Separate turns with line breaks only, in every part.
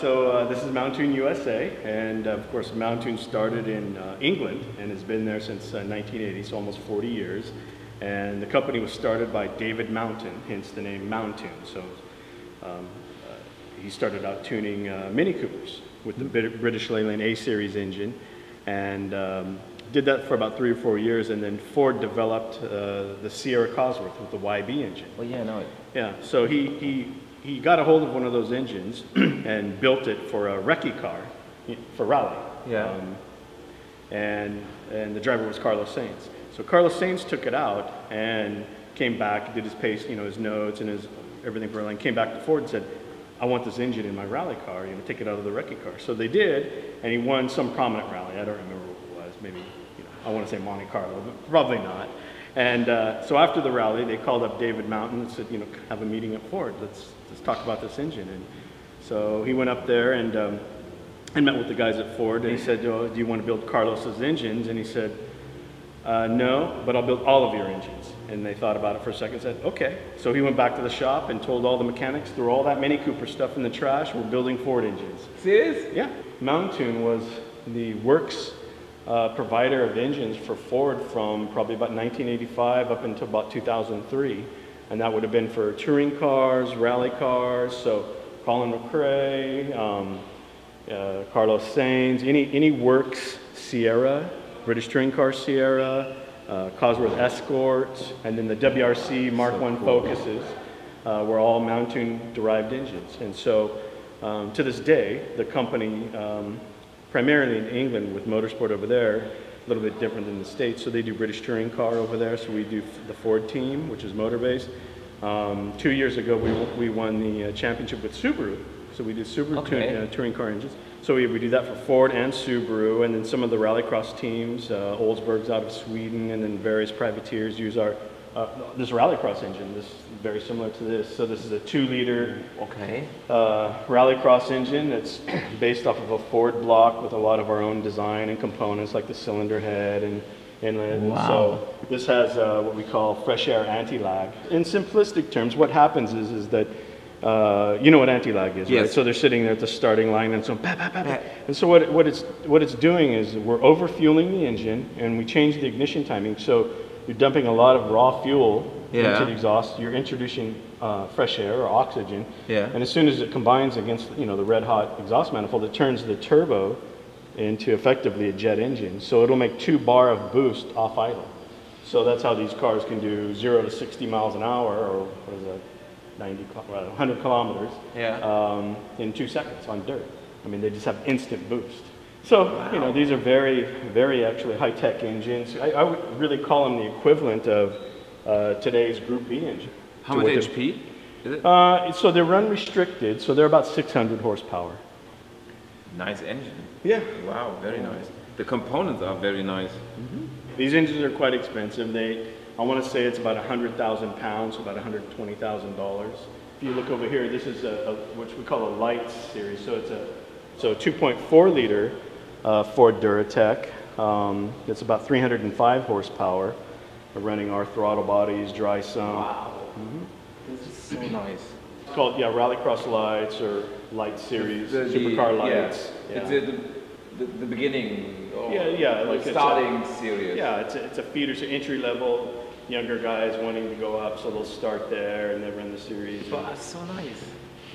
This is Mountoon USA, and of course Mountoon started in England and has been there since 1980, so almost 40 years. And the company was started by David Mountain, hence the name Mountoon. So he started out tuning Mini Coopers with the British Leyland A-Series engine, and did that for about 3 or 4 years, and then Ford developed the Sierra Cosworth with the YB engine.
Oh yeah, I know it.
Yeah, so he got a hold of one of those engines and built it for a recce car for rally.
Yeah.
And the driver was Carlos Sainz. So Carlos Sainz took it out and came back, did his pace, his notes and his everything for rally, and came back to Ford and said, I want this engine in my rally car, take it out of the recce car. So they did, and he won some prominent rally. I don't remember what it was, maybe, I want to say Monte Carlo, but probably not. And so after the rally, they called up David Mountain and said, have a meeting at Ford. Let's talk about this engine. And so he went up there and met with the guys at Ford. And he said, do you want to build Carlos's engines? And he said, no, but I'll build all of your engines. And they thought about it for a second and said, okay. So he went back to the shop and told all the mechanics, threw all that Mini Cooper stuff in the trash. We're building Ford engines.
Serious?
Yeah. Mountoon was the works provider of engines for Ford from probably about 1985 up until about 2003. And that would have been for touring cars, rally cars, so Colin McRae, Carlos Sainz, any works Sierra, British touring car Sierra, Cosworth Escort, and then the WRC Mark I Focuses were all Mountoon derived engines. And so to this day, the company, primarily in England with motorsport over there, a little bit different than the States. So they do British touring car over there. So we do the Ford team, which is motor based. 2 years ago, we won the championship with Subaru. So we do Subaru touring car engines. So we do that for Ford and Subaru, and then some of the rallycross teams, Olsberg's out of Sweden, and then various privateers use our this rallycross engine. This is very similar to this. So this is a 2-liter rallycross engine that's based off of a Ford block with a lot of our own design and components like the cylinder head and inlet.
Wow.
And so this has what we call fresh air anti-lag. In simplistic terms, what happens is that you know what anti-lag is,
yes,
right? So they're sitting there at the starting line and so and so what it's doing is we're over-fueling the engine and we change the ignition timing. So you're dumping a lot of raw fuel into the exhaust. You're introducing fresh air or oxygen, and as soon as it combines against the red hot exhaust manifold, it turns the turbo into effectively a jet engine. So it'll make 2 bar of boost off idle. So that's how these cars can do 0 to 60 miles an hour, or what is that, 100 kilometers in 2 seconds on dirt. I mean, they just have instant boost. So, these are very, very actually high-tech engines. I would really call them the equivalent of today's Group B engine.
How much HP is it?
So they're run restricted, so they're about 600 horsepower.
Nice engine.
Yeah.
Wow, very nice. The components are very nice.
Mm-hmm. These engines are quite expensive. I want to say it's about 100,000 pounds, about $120,000. If you look over here, this is what we call a light series. So it's a 2.4 liter Ford Duratec. It's about 305 horsepower. We're running our throttle bodies, dry sump.
Wow. Mm-hmm. This is so nice.
It's called Rallycross lights or light series, supercar lights.
Yeah. It's the beginning. Or
like
starting series.
Yeah, it's a feeder, so entry level. Younger guys wanting to go up, so they'll start there and they run the series.
But that's so nice.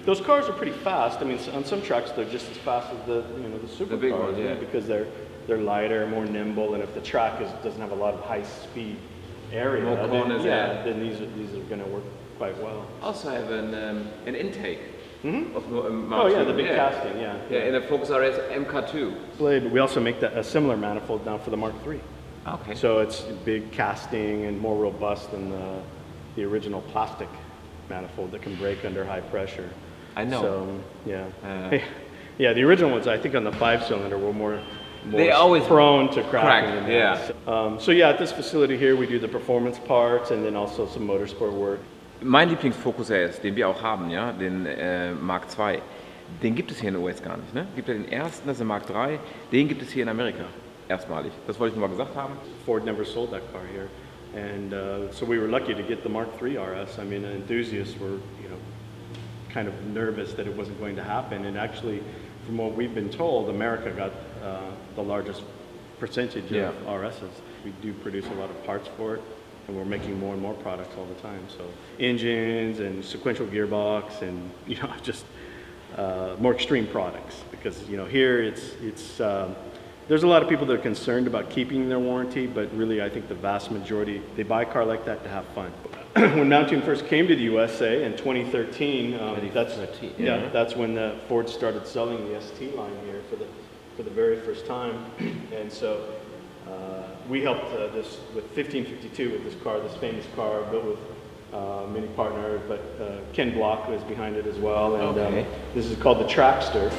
Those cars are pretty fast. I mean, on some tracks they're just as fast as the supercars, because they're lighter, more nimble, and if the track doesn't have a lot of high speed area, then these are going to work quite well.
Also have an intake.
Mm-hmm.
Of
the big casting,
in the Focus RS MK2.
But we also make a similar manifold now for the Mark III.
Okay.
So it's big casting and more robust than the original plastic manifold that can break under high pressure.
I know.
So the original ones, I think on the 5-cylinder were more
they always
prone to cracking.
Crack,
So at this facility here we do the performance parts and then also some motorsport work.
Mein Lieblingsfokus RS, den wir auch haben, den Mark II, den gibt es hier in den US gar nicht. Ne? Gibt ja den ersten, das ist der Mark III, den gibt es hier in Amerika. Erstmalig. Das wollte ich nur mal gesagt haben.
Ford never sold that car here. And so we were lucky to get the Mark III RS. I mean, enthusiasts were, kind of nervous that it wasn't going to happen. And actually, from what we've been told, America got the largest percentage of RSs. We do produce a lot of parts for it, and we're making more and more products all the time. So engines and sequential gearbox, and just more extreme products. Because here it's there's a lot of people that are concerned about keeping their warranty, but really I think the vast majority, they buy a car like that to have fun. When Mountain first came to the USA in 2013, that's when Ford started selling the ST line here for the very first time. And so we helped this with 1552 with this car, this famous car built with many partners, but Ken Block was behind it as well. And this is called the Trackster.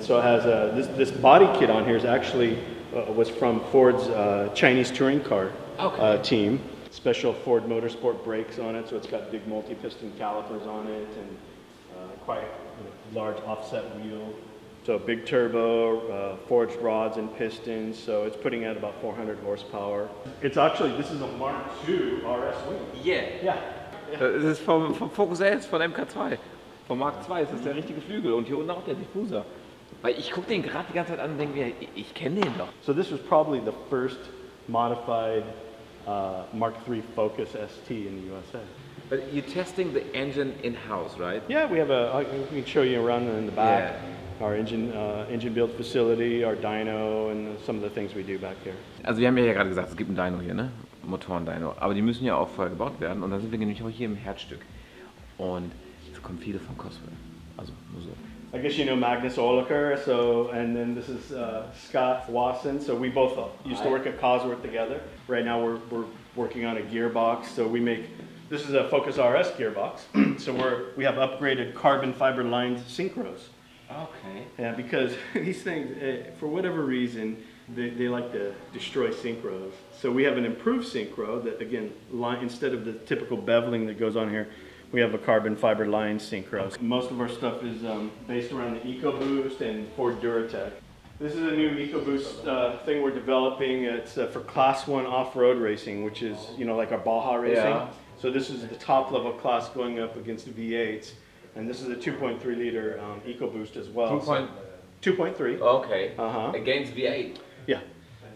So it has this body kit on here is actually was from Ford's Chinese touring car team. Special Ford Motorsport brakes on it, so it's got big multi-piston calipers on it and quite large offset wheel. So big turbo, forged rods and pistons. So it's putting out about 400 horsepower. It's actually, this is a Mark II RS wing.
Yeah. Das ist vom Focus S, von MK2. Vom Mark II ist das der richtige Flügel und hier unten auch der Diffuser. Weil ich gucke den gerade die ganze Zeit an und denke mir, ich kenne den doch.
So this was probably the first modified Mark III Focus ST in the USA.
But you're testing the engine in-house, right?
Yeah, we have I can show you around in the back. Our engine build facility, our dyno, and some of the things we do back here.
Also wir haben ja gerade gesagt, es gibt ein Dyno hier, ne? Motoren-Dyno. Aber die müssen ja auch vorher gebaut werden und dann sind wir nämlich auch hier im Herzstück. Und es kommt viel von Coswell. Also nur so.
I guess you know Magnus Olacher, so, and then this is Scott Wasson. So we both used to work at Cosworth together. Right now we're working on a gearbox. So this is a Focus RS gearbox. So we have upgraded carbon fiber lined synchros.
Okay.
Yeah, because these things, for whatever reason, they like to destroy synchros. So we have an improved synchro that, again, instead of the typical beveling that goes on here, we have a carbon fiber line synchro. Most of our stuff is based around the EcoBoost and Ford Duratec. This is a new EcoBoost thing we're developing. It's for Class 1 off-road racing, which is, like our Baja racing. Yeah. So this is the top level class going up against the V8s. And this is a 2.3 liter EcoBoost as well. 2.3.
Okay. Against V8.
Yeah.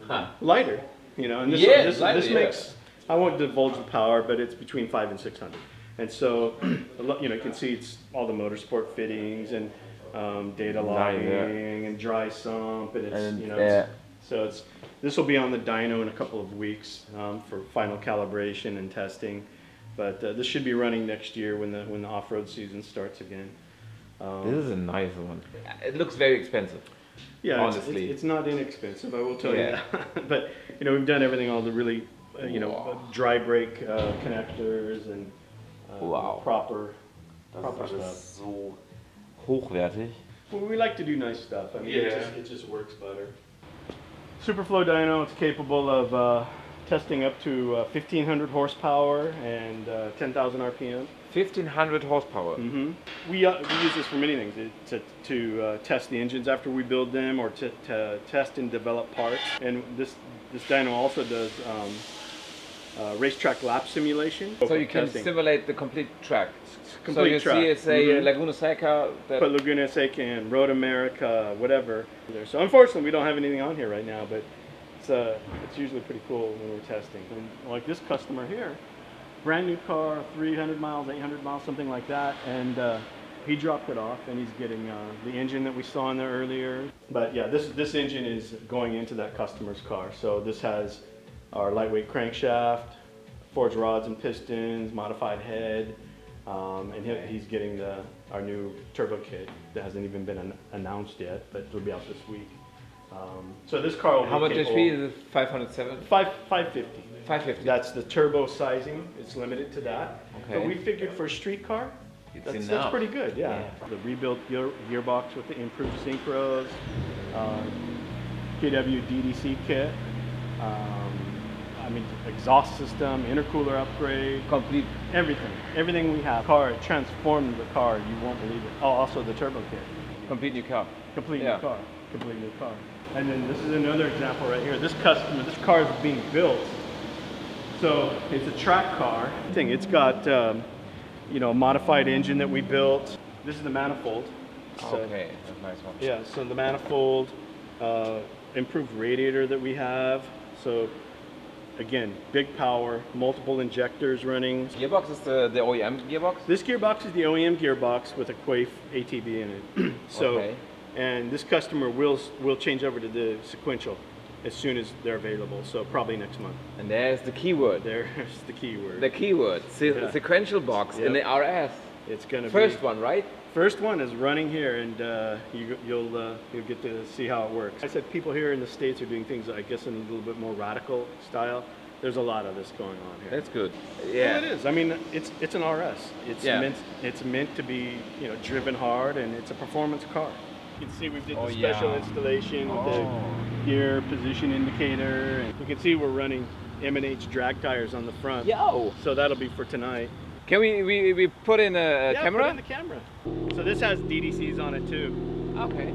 Huh.
Lighter, and this makes, I won't divulge the power, but it's between 500 and 600. And so, you can see it's all the motorsport fittings and data logging and dry sump, and this will be on the dyno in a couple of weeks for final calibration and testing. But this should be running next year when the off-road season starts again.
This is a nice one. It looks very expensive.
Yeah,
honestly,
it's not inexpensive. I will tell you that. But we've done everything, all the really dry brake connectors and proper stuff.
So hochwertig.
Well, we like to do nice stuff. I mean, it just works better. Superflow dyno, it's capable of testing up to 1,500 horsepower and 10,000 RPM.
1,500 horsepower.
Mm-hmm. We use this for many things, to test the engines after we build them, or to test and develop parts. And this dyno also does racetrack lap simulation.
So you can simulate the complete track.
Complete track.
So you see, say, Laguna Seca.
Put Laguna Seca in, Road America, whatever. So unfortunately, we don't have anything on here right now, but it's usually pretty cool when we're testing. And like this customer here, brand new car, 300 miles, 800 miles, something like that, and he dropped it off, and he's getting the engine that we saw in there earlier. But yeah, this engine is going into that customer's car. So this has our lightweight crankshaft, forged rods and pistons, modified head, and he's getting our new turbo kit that hasn't even been announced yet, but it'll be out this week. So this car will be
How much HP is it? 507?
550.
550.
That's the turbo sizing. It's limited to that.
Okay.
But we figured for a street car, that's pretty good. Yeah. The rebuilt gearbox with the improved synchros, KW DDC kit. Exhaust system, intercooler upgrade,
complete
everything we have. Car, it transformed the car. You won't believe it. Oh, also the turbo kit.
Complete new car.
Complete
Yeah.
new car. Complete new car. And then this is another example right here. This car is being built. So it's a track car. It's got you know, a modified engine that we built. This is the manifold. So,
Okay, that's a nice one.
yeah, so the manifold, improved radiator that we have. So again, big power, multiple injectors running.
Gearbox is the OEM gearbox?
This gearbox is the OEM gearbox with a Quaife ATB in it. So,
Okay.
and this customer will change over to the sequential as soon as they're available. So probably next month.
And there's the keyword.
There's the keyword.
The keyword,
Yeah.
sequential box in the
Yep.
RS.
It's gonna
First
be
one, right?
first one is running here, and you'll get to see how it works. I said people here in the States are doing things, I guess, in a little bit more radical style. There's a lot of this going on here.
That's good.
Well,
Yeah.
it is. I mean, it's an RS. It's
Yeah.
meant to be, you know, driven hard, and it's a performance car. You can see we did
Oh,
the special
yeah.
installation with
Oh.
the gear position indicator. And you can see we're running M&H drag tires on the front.
Yo!
So that'll be for tonight.
Can we put in a
Yeah,
camera?
put in the camera. So this has DDCs on it too.
Okay.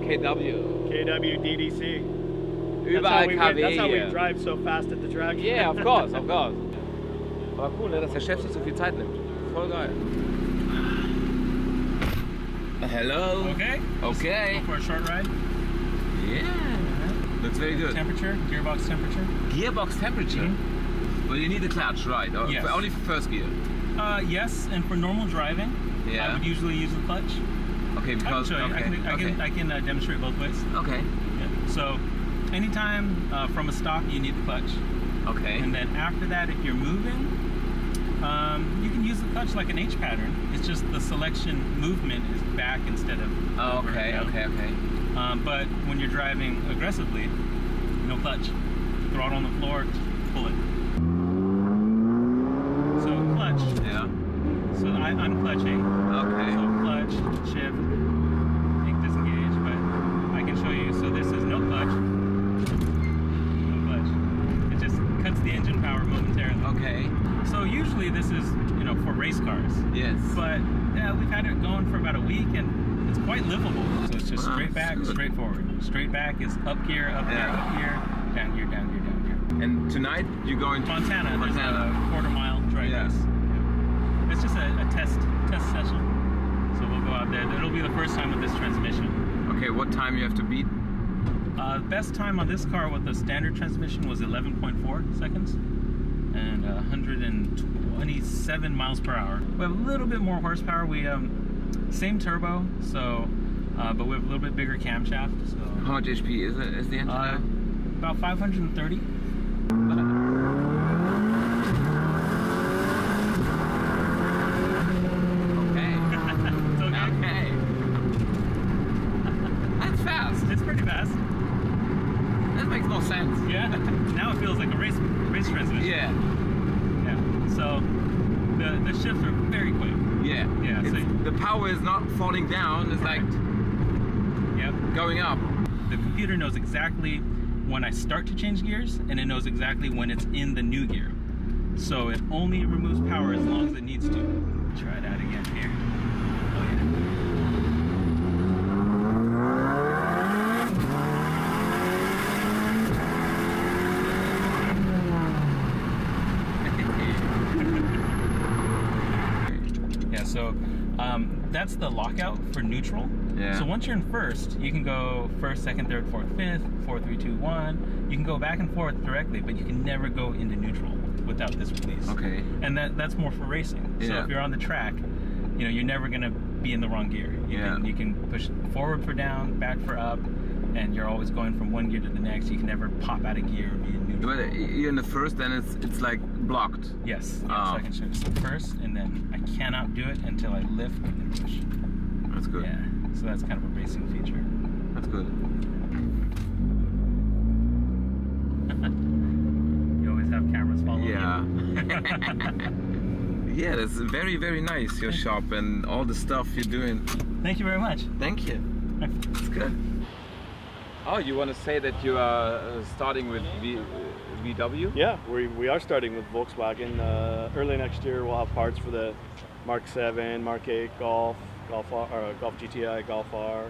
KW.
KW DDC.
Überall KW
That's how we
hier.
drive so fast at the track.
Yeah, of course, of course. Aber cool, ne, dass der Chef sich so viel Zeit nimmt. Voll geil. Hello.
Okay.
Okay.
For a short ride.
Yeah. That's very good.
Temperature, gearbox temperature.
Gearbox temperature. Well, you need the clutch, right? Or
Yes.
only for first gear.
Yes, and for normal driving,
Yeah.
I would usually use the clutch.
Okay,
I can
because
show you.
okay.
I can demonstrate both ways.
Okay.
Yeah. So, anytime from a stop, you need the clutch,
Okay.
and then after that, if you're moving, you can use the clutch like an H pattern. It's just the selection movement is back instead of
Oh,
over
okay,
and down.
okay.
But when you're driving aggressively, no clutch. Throttle on the floor, pull it. So clutch.
Yeah.
So I'm clutching.
Okay.
So clutch, shift, disengage, but I can show you. So this is no clutch. No clutch. It just cuts the engine power momentarily.
Okay.
So usually this is, you know, for race cars.
Yes.
But yeah, we've had it going for about a week and it's quite livable. So it's just
Wow,
straight back,
good.
straight forward. Straight back is up gear, up gear,
Yeah.
up gear, down gear, down gear, down gear.
And tonight you're going to
Montana, there's
Montana.
a quarter-mile drag
Yeah.
race. It's just a test session. So we'll go out there. It'll be the first time with this transmission.
Okay, what time you have to beat?
Best time on this car with the standard transmission was 11.4 seconds and 127 miles per hour. We have a little bit more horsepower. We same turbo, so but we have a little bit bigger camshaft. So
How much HP is the engine now?
about 530.
Okay.
It's okay.
Okay. That's fast.
It's pretty fast.
That makes no sense.
Yeah. Now it feels like a race transmission.
Yeah.
Yeah. So the shifts are very quick.
Yeah.
Yeah, so-
The power is not falling down. It's like
Yep.
going up.
The computer knows exactly when I start to change gears, and it knows exactly when it's in the new gear. So it only removes power as long as it needs to. Try that again here. Oh yeah. Yeah, so that's the lockout for neutral.
Yeah.
So once you're in first, you can go first, second, third, fourth, fifth, 4, 3, 2, 1. You can go back and forth directly, but you can never go into neutral without this release.
Okay.
And that's more for racing. So
Yeah.
if you're on the track, you know, you're never gonna be in the wrong gear. You can push forward for down, back for up, and you're always going from one gear to the next. You can never pop out of gear or be in neutral.
But you're in the first, then it's like blocked.
Yes.
Oh.
So I can show you so first, and then I cannot do it until I lift and then push.
That's good.
Yeah. So that's kind of a racing feature.
That's good.
You always have cameras following
Yeah.
you.
Yeah, that's very, very nice, your shop and all the stuff you're doing.
Thank you very much.
Thank you. It's good. Oh, you want to say that you are starting with VW?
Yeah, we are starting with Volkswagen. Early next year we'll have parts for the Mark 7, Mark 8 Golf, Golf R, or Golf GTI, Golf R.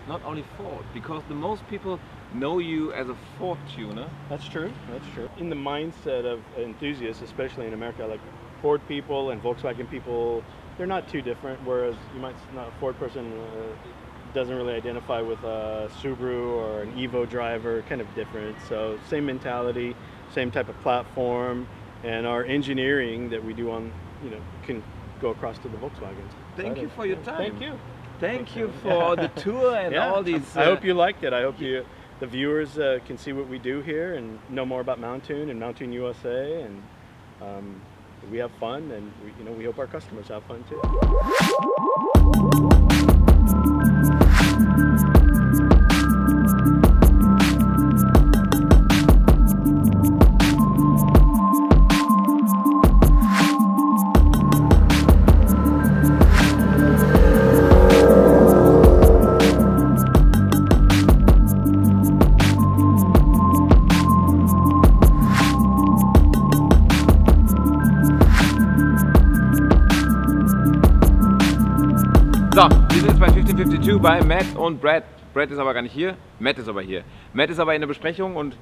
Not only Ford, because the most people know you as a Ford tuner.
That's true. That's true. In the mindset of enthusiasts, especially in America, like Ford people and Volkswagen people, they're not too different. Whereas you might not, a Ford person doesn't really identify with a Subaru or an Evo driver, kind of different. So same mentality, same type of platform, and our engineering that we do on, can go across to the Volkswagens.
Thank you for your time.
Thank you.
Thank you for the tour and all these.
I hope you liked it. I hope the viewers can see what we do here and know more about Mountune and Mountune USA, and we have fun, and we hope our customers have fun too.
So, wir sind jetzt bei 1552 bei Matt und Brad. Brad ist aber gar nicht hier, Matt ist aber hier. Matt ist aber in der Besprechung und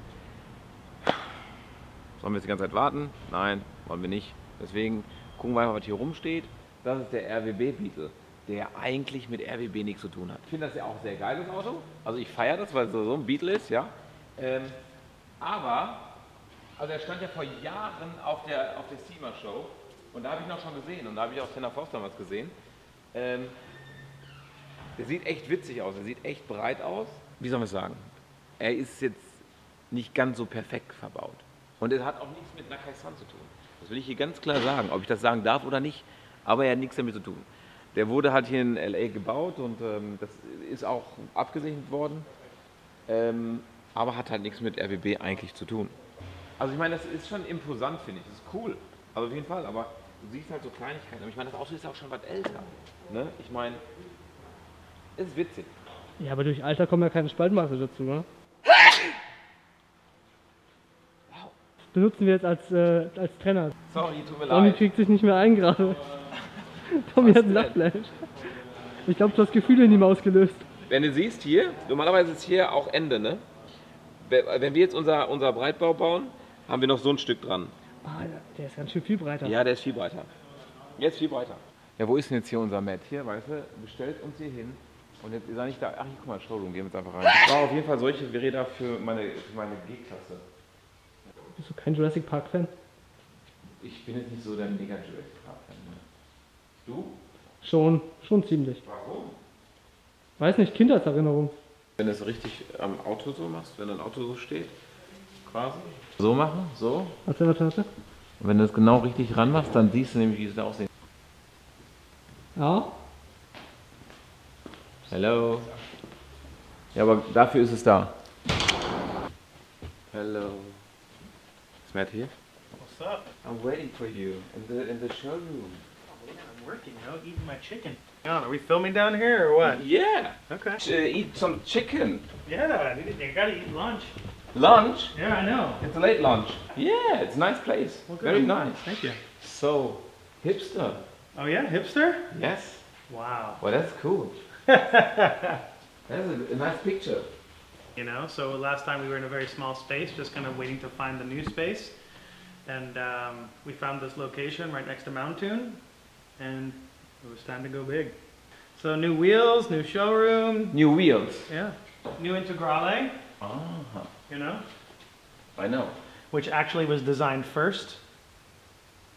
sollen wir jetzt die ganze Zeit warten? Nein, wollen wir nicht. Deswegen gucken wir einfach, was hier rumsteht. Das ist der RWB Beetle, der eigentlich mit RWB nichts zu tun hat. Ich finde das ja auch sehr geil, das Auto. Also ich feiere das, weil es so ein Beetle ist, ja. Aber, also er stand ja vor Jahren auf der SEMA Show und da habe ich ihn auch schon gesehen und da habe ich auch Tanner Foster damals gesehen. Der sieht echt witzig aus, er sieht echt breit aus. Wie soll man es sagen? Er ist jetzt nicht ganz so perfekt verbaut. Und es hat auch nichts mit Nakai-san zu tun. Das will ich hier ganz klar sagen, ob ich das sagen darf oder nicht. Aber er hat nichts damit zu tun. Der wurde halt hier in LA gebaut und das ist auch abgesegnet worden. Aber hat halt nichts mit RWB eigentlich zu tun. Also ich meine, das ist schon imposant, finde ich. Das ist cool. Also auf jeden Fall, aber du siehst halt so Kleinigkeiten. Aber ich meine, das Auto ist auch schon was älter. Ne? Ich meine, es ist witzig.
Ja, aber durch Alter kommen ja keine Spaltmaße dazu, ne? Benutzen wir jetzt als Trenner.
Sorry, tut mir
Tommy
leid.
kriegt sich nicht mehr ein gerade. Tommy hat einen Lachflash. Ich glaube, du hast Gefühle in ihm ausgelöst.
Wenn du siehst hier, normalerweise ist hier auch Ende, ne? Wenn wir jetzt unser Breitbau bauen, haben wir noch so ein Stück dran.
Ah, der ist ganz schön viel breiter.
Ja, der ist viel breiter. Jetzt viel breiter. Ja, wo ist denn jetzt hier unser Matt? Hier, weißt du, bestellt uns hier hin. Und jetzt ist er nicht da. Ach, hier, guck mal, Showroom, gehen wir jetzt einfach rein. Ich brauche auf jeden Fall solche Räder für meine G-Klasse.
Bist du kein Jurassic Park Fan?
Ich bin jetzt nicht so der mega Jurassic Park Fan. Ne? Du?
Schon ziemlich.
Warum?
Weiß nicht, Kindheitserinnerung.
Wenn du es richtig am Auto so machst, wenn ein Auto so steht, quasi. So machen, so.
Warte.
Und wenn du es genau richtig ranmachst, dann siehst du nämlich, wie es da aussieht.
Ja.
Hello. Ja, aber dafür ist es da. Hello. Is Matt here?
What's up?
I'm waiting for you in the showroom.
Oh, yeah, I'm working, eating my chicken. Are we filming down here or what?
Yeah.
Okay.
Eat some chicken.
Yeah, I gotta eat lunch.
Lunch?
Yeah, I know.
It's a late lunch. Yeah, it's a nice place.
Well, good.
Very nice.
Thank you.
So, hipster.
Oh yeah, hipster?
Yes.
Wow.
Well, that's cool. That's a nice picture.
So last time we were in a very small space, just kind of waiting to find the new space. And we found this location right next to Mountune, and it was time to go big. So new wheels, new showroom.
New wheels.
Yeah. New Integrale.
Ah. I know.
Which actually was designed first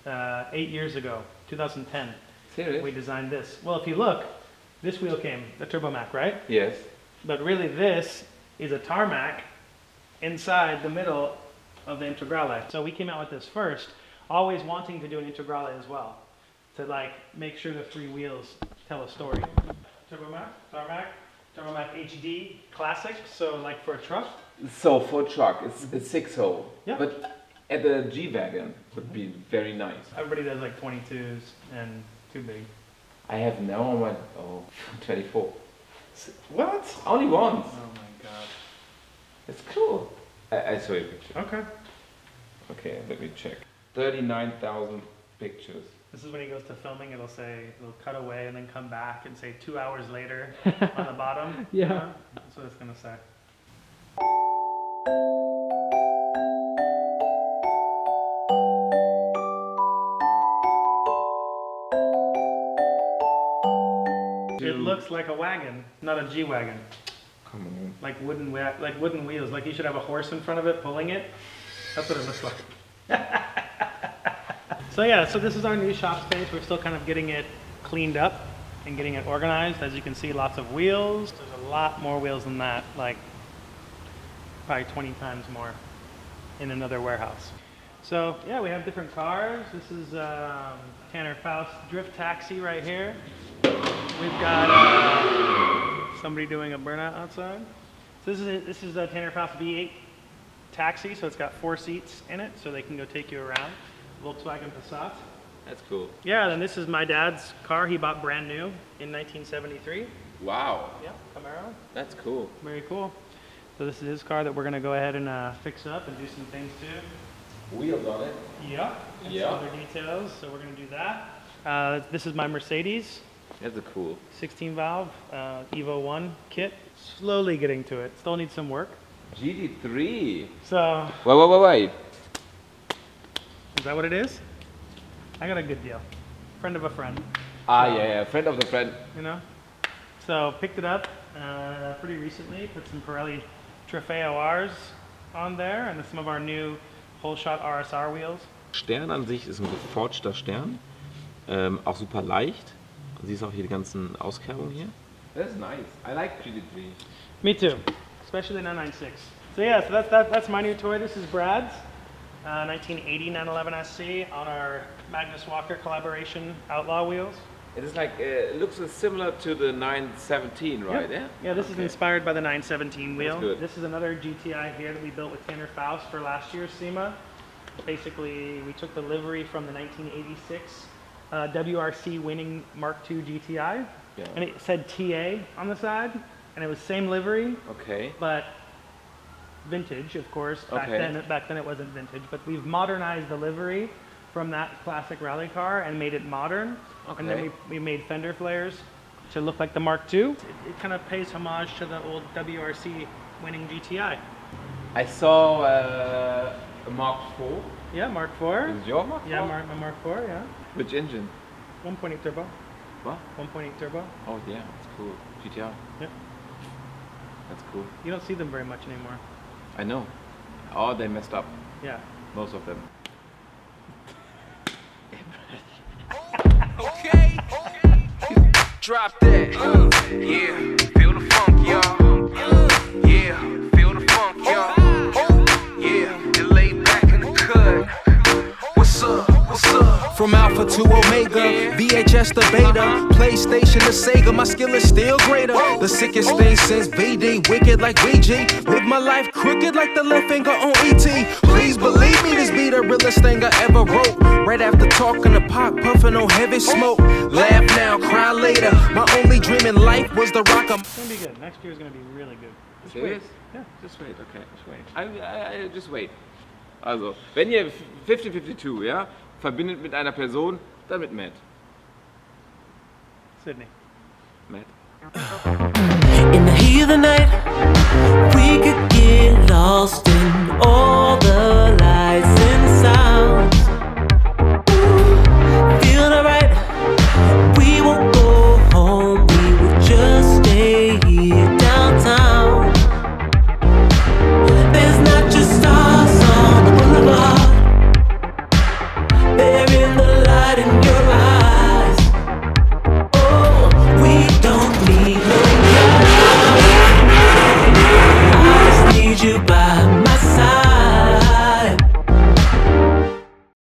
8 years ago, 2010.
Serious?
We designed this. Well, if you look, this wheel came, the Turbomac, right?
Yes.
But really this is a tarmac inside the middle of the Integrale. So we came out with this first, always wanting to do an Integrale as well, to make sure the three wheels tell a story. Turbomac, tarmac, Tarmac HD Classic, so for a truck.
So for a truck, it's a 6-hole.
Yeah.
But at the G-Wagon would be very nice.
Everybody does 22s and too big.
I have now on my 24.
What?
Only once.
Oh my god.
It's cool. I saw your picture.
Okay.
Okay, let me check. 39,000 pictures.
This is when he goes to filming, it'll cut away and then come back and say 2 hours later on the bottom.
Yeah.
You know? That's what it's gonna say. It looks like a wagon, not a G-Wagon.
Come on.
Like wooden wheels. Like you should have a horse in front of it pulling it. That's what it looks like. So yeah, so this is our new shop space. We're still kind of getting it cleaned up and getting it organized. As you can see, lots of wheels. There's a lot more wheels than that, like probably 20 times more in another warehouse. So yeah, we have different cars. This is Tanner Faust Drift Taxi right here. We've got somebody doing a burnout outside. So this is a Tanner Faust V8 taxi. So it's got 4 seats in it, so they can go take you around. Volkswagen Passat.
That's cool.
Yeah, then this is my dad's car. He bought brand new in 1973.
Wow.
Yeah, Camaro.
That's cool.
Very cool. So this is his car that we're gonna go ahead and fix up and do some things to.
Wheels on it.
Yeah. And some other details. So we're gonna do that. This is my Mercedes.
That's a cool.
16 valve Evo 1 kit. Slowly getting to it. Still needs some work.
GT3.
So.
Wait.
Is that what it is? I got a good deal. Friend of a friend.
Yeah, friend of the friend.
You know? So picked it up pretty recently. Put some Pirelli Trofeo Rs on there and some of our new whole shot RSR wheels.
Stern an sich ist ein geforgter Stern. Auch super leicht. Du siehst auch hier die ganzen Auskerbungen hier. That's nice. I like GT3.
Me too. Especially the 996. So yeah, so that's my new toy. This is Brad's. 1980 911 SC on our Magnus Walker collaboration Outlaw wheels.
It is like, it looks similar to the 917, right?
Yep.
Yeah?
Yeah, this is inspired by the 917 wheel.
That's good.
This is another GTI here that we built with Tanner Faust for last year's SEMA. Basically, we took the livery from the 1986 WRC winning Mark II GTI.
Yeah.
And it said TA on the side, and it was same livery,
Okay.
but vintage, of course. Back then it wasn't vintage, but we've modernized the livery from that classic rally car and made it modern.
Okay.
And then we made fender flares to look like the Mark II. It kind of pays homage to the old WRC winning GTI.
I saw a Mark IV.
Yeah, Mark IV.
Is your Mark IV?
Yeah, my Mark IV, yeah.
Which engine?
1.8 turbo.
What?
1.8 turbo.
Oh yeah, that's cool. GTR.
Yep.
That's cool.
You don't see them very much anymore.
I know. Oh, they messed up.
Yeah.
Most of them.
Okay. Drop that. Yeah. Feel the funk, y'all. Yeah. Feel the funk, y'all. Yeah. You lay back in the cut. What's up? What's up? From Alpha to Omega, VHS to Beta, PlayStation to Sega, my skill is still greater. The sickest thing since VD, wicked like VG. Live my life crooked like the left finger on ET. Please believe me, this be the realest thing I ever wrote. Right after talking to Pop, puffing on heavy smoke. Laugh now, cry later. My only dream in life was the rock.
It's gonna be good. Next year's gonna be really good. Just
Serious?
wait. Yeah.
Just wait, okay, just wait. I just wait. Also, wenn ihr 5052, ja, verbindet mit einer Person, dann mit Matt.
Sidney.
Matt.
In the heat of the night, we could get lost in all